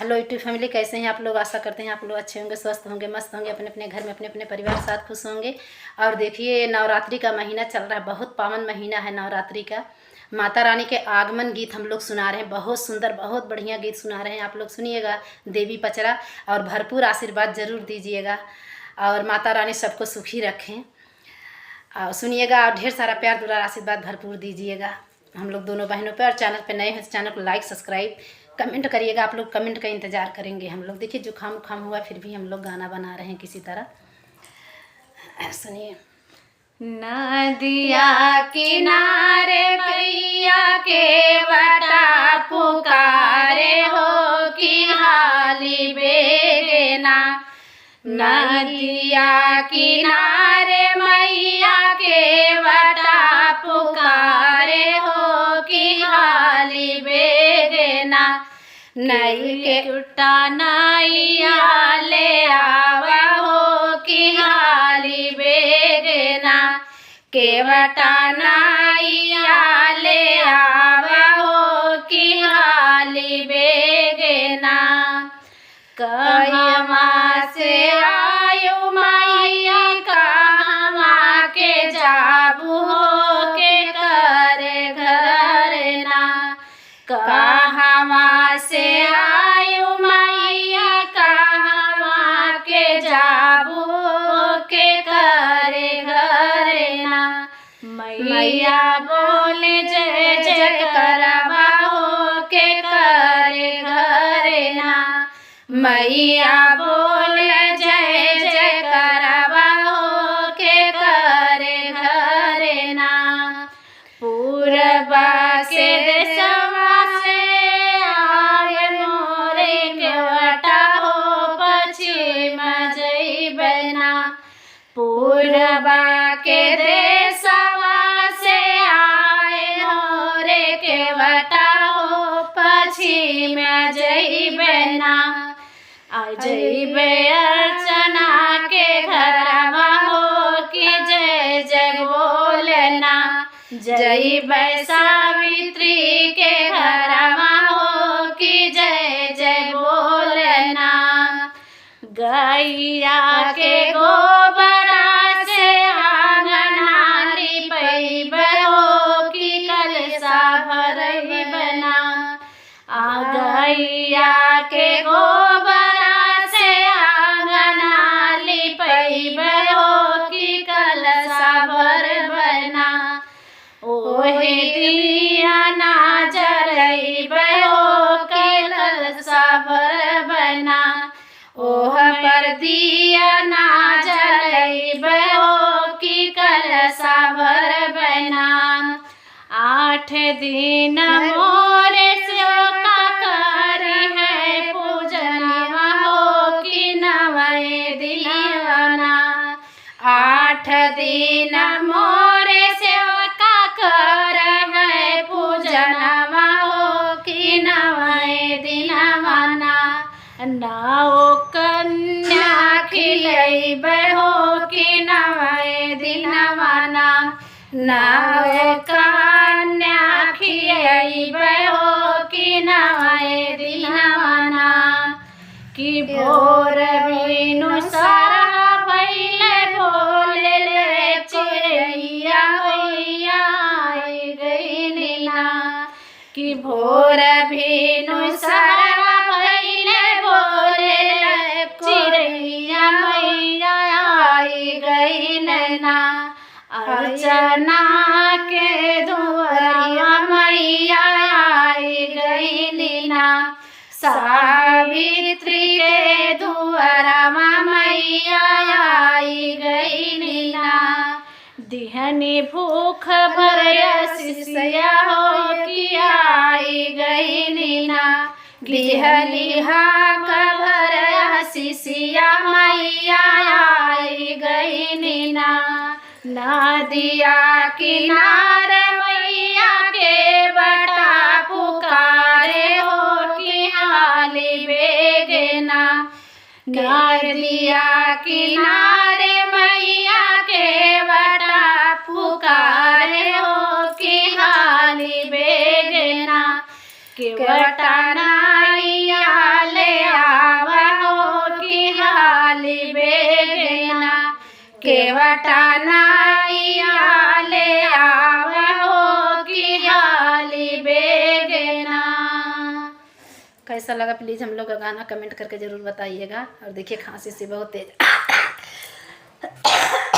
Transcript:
Hello YouTube family, कैसे हैं आप लोग। आशा करते हैं आप लोग अच्छे होंगे, स्वस्थ होंगे, मस्त होंगे, अपने अपने घर में अपने अपने परिवार के साथ खुश होंगे। और देखिए, नवरात्रि का महीना चल रहा है, बहुत पावन महीना है नवरात्रि का। माता रानी के आगमन गीत हम लोग सुना रहे हैं, बहुत सुंदर बहुत बढ़िया गीत सुना रहे हैं। आप लोग सुनिएगा देवी पचरा और भरपूर आशीर्वाद जरूर दीजिएगा और माता रानी सबको सुखी रखें। और सुनिएगा और ढेर सारा प्यार दुलार आशीर्वाद भरपूर दीजिएगा हम लोग दोनों बहनों पे। और चैनल पे नए हैं तो चैनल को लाइक सब्सक्राइब कमेंट करिएगा। आप लोग कमेंट का इंतज़ार करेंगे हम लोग। देखिए जुकाम उखाम हुआ फिर भी हम लोग गाना बना रहे हैं किसी तरह। सुनिए। नदिया किनारे मैया के बटा पुकारे हो कि हाली बेगना। नदिया किनारे मैया के बटा पुकारे हो कि हाली बेगना। नई के टूटा नैया ले आवा हो कि हाली बेगना। केवटा नैया ले आवा हो कि हाली बेगना। कहवा से आयु मैया कहवा के जाबू हो के करे घर ना। कहवा से आयु मैया कहवा के जाबू के करे घर ना। मैया बोले जय जय करवा हो के करे घर ना। मैया बोले जय जय करवा हो के करे घर ना। पूरबा के देशवा से आए मोरे केवटा हो पश्चिम जइबना। पूरबा के देशवा से आए मोरे केवटा हो पश्चिम जइबना। जइबे अर्चना के घरवा हो कि जय जय बोलना। जइबे सावित्री के घरवा हो कि जय जय बोलना। गैया के गोबरा से आंगना लिपैबे हो कि कलशा भरैबना। गैया के गोबरा से आंगना लिपैबे हो कि कलशा भरबना। ओहे दिया ना जरैबे हो कि कलशा भरबना। ओह पर दिया ना जरैबे हो कि कलशा भरबना। 8 दिन मोरे सेवका करी है पूजनवा हो कि नवे दिनवना। 8 दिन मोरे सेवका कर है पूजनवा हो कि नवे दिनवना। नाओ कन्या खिलैबे हो कि नवे दिनवना। नाओ कन्या खिलैबे हो कि नवे दिनवना। कि भोर बिनु सारा भइले बोले ले चिड़ैया होइया आई गइली ना। कि भोर बिनु सारा भइले बोले ले चिड़ैया मैया आई गइली ना। अर्चना के दुआरिया मैया आई गइली ना। सावित्री के दुआरवा मैया आई गइली ना। दिहनी भूख भर शिष्या हो कि आई गइली ना। दिहली हाक भर शिष्या मैया आई गइली ना। नदिया किनारे मैया के बटा पुकारे हो कि हाली बेगना। नदिया किनारे मैया के बटा पुकारे हो कि हाली बेगना। केवटा नैया ले केवटा नाइया ले आवे हो कि हाली बेगना। कैसा लगा प्लीज़ हम लोग का गाना कमेंट करके ज़रूर बताइएगा। और देखिए खांसी से बहुत तेज